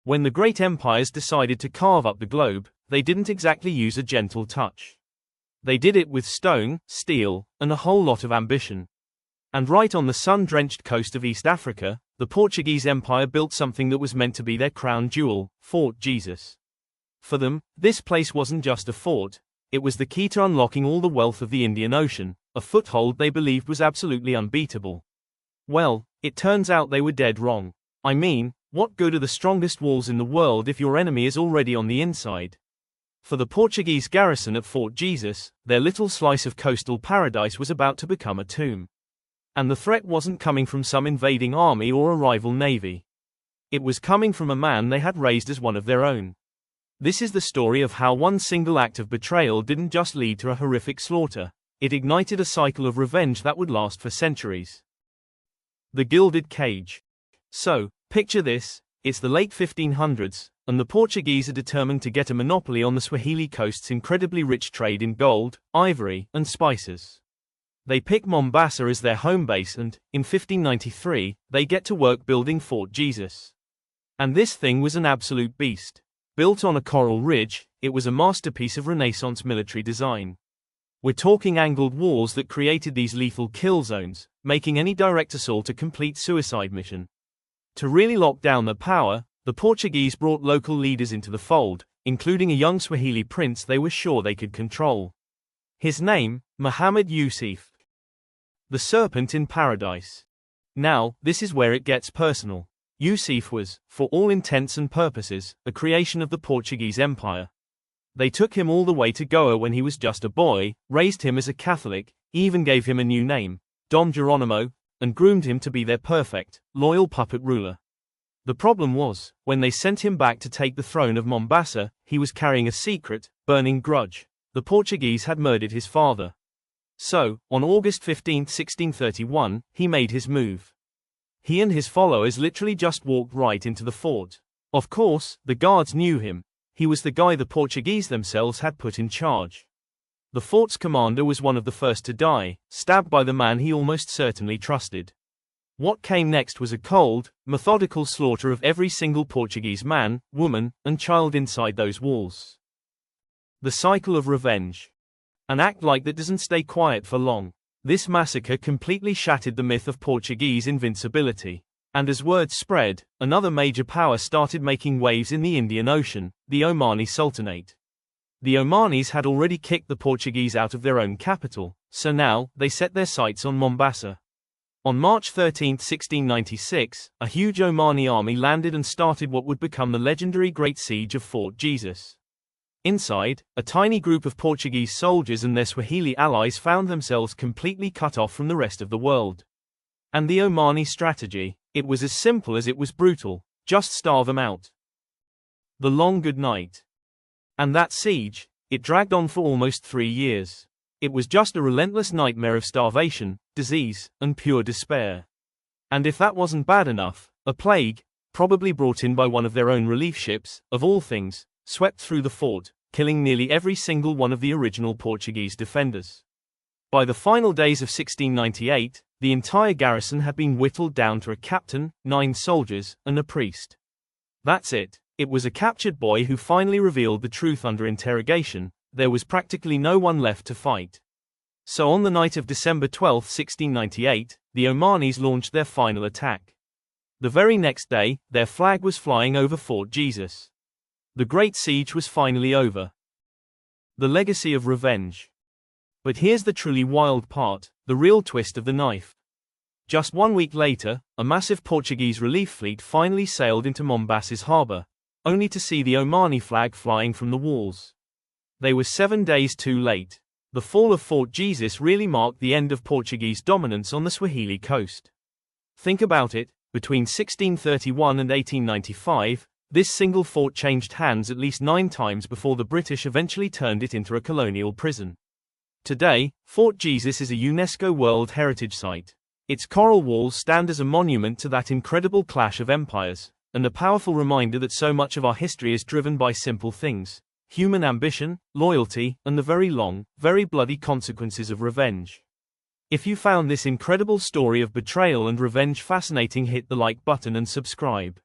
When the great empires decided to carve up the globe, they didn't exactly use a gentle touch. They did it with stone, steel, and a whole lot of ambition. And right on the sun-drenched coast of East Africa, the Portuguese Empire built something that was meant to be their crown jewel, Fort Jesus. For them, this place wasn't just a fort, it was the key to unlocking all the wealth of the Indian Ocean, a foothold they believed was absolutely unbeatable. Well, it turns out they were dead wrong. I mean, what good are the strongest walls in the world if your enemy is already on the inside? For the Portuguese garrison at Fort Jesus, their little slice of coastal paradise was about to become a tomb. And the threat wasn't coming from some invading army or a rival navy. It was coming from a man they had raised as one of their own. This is the story of how one single act of betrayal didn't just lead to a horrific slaughter, it ignited a cycle of revenge that would last for centuries. The Gilded Cage. So, picture this, it's the late 1500s, and the Portuguese are determined to get a monopoly on the Swahili coast's incredibly rich trade in gold, ivory, and spices. They pick Mombasa as their home base and, in 1593, they get to work building Fort Jesus. And this thing was an absolute beast. Built on a coral ridge, it was a masterpiece of Renaissance military design. We're talking angled walls that created these lethal kill zones, making any direct assault a complete suicide mission. To really lock down their power, the Portuguese brought local leaders into the fold, including a young Swahili prince they were sure they could control. His name, Muhammad Yusuf. The Serpent in Paradise. Now, this is where it gets personal. Yusuf was, for all intents and purposes, a creation of the Portuguese Empire. They took him all the way to Goa when he was just a boy, raised him as a Catholic, even gave him a new name, Dom Geronimo, and groomed him to be their perfect, loyal puppet ruler. The problem was, when they sent him back to take the throne of Mombasa, he was carrying a secret, burning grudge. The Portuguese had murdered his father. So, on August 15, 1631, he made his move. He and his followers literally just walked right into the fort. Of course, the guards knew him. He was the guy the Portuguese themselves had put in charge. The fort's commander was one of the first to die, stabbed by the man he almost certainly trusted. What came next was a cold, methodical slaughter of every single Portuguese man, woman, and child inside those walls. The cycle of revenge. An act like that doesn't stay quiet for long. This massacre completely shattered the myth of Portuguese invincibility. And as word spread, another major power started making waves in the Indian Ocean, the Omani Sultanate. The Omanis had already kicked the Portuguese out of their own capital, so now, they set their sights on Mombasa. On March 13, 1696, a huge Omani army landed and started what would become the legendary Great Siege of Fort Jesus. Inside, a tiny group of Portuguese soldiers and their Swahili allies found themselves completely cut off from the rest of the world. And the Omani strategy, it was as simple as it was brutal, just starve them out. The long good night. And that siege, it dragged on for almost 3 years. It was just a relentless nightmare of starvation, disease, and pure despair. And if that wasn't bad enough, a plague, probably brought in by one of their own relief ships, of all things, swept through the fort, killing nearly every single one of the original Portuguese defenders. By the final days of 1698, the entire garrison had been whittled down to a captain, 9 soldiers, and a priest. That's it. It was a captured boy who finally revealed the truth under interrogation. There was practically no one left to fight. So on the night of December 12, 1698, the Omanis launched their final attack. The very next day, their flag was flying over Fort Jesus. The Great Siege was finally over. The legacy of revenge. But here's the truly wild part, the real twist of the knife. Just 1 week later, a massive Portuguese relief fleet finally sailed into Mombasa's harbor, only to see the Omani flag flying from the walls. They were 7 days too late. The fall of Fort Jesus really marked the end of Portuguese dominance on the Swahili coast. Think about it, between 1631 and 1895, this single fort changed hands at least 9 times before the British eventually turned it into a colonial prison. Today, Fort Jesus is a UNESCO World Heritage Site. Its coral walls stand as a monument to that incredible clash of empires, and a powerful reminder that so much of our history is driven by simple things: human ambition, loyalty, and the very long, very bloody consequences of revenge. If you found this incredible story of betrayal and revenge fascinating, hit the like button and subscribe.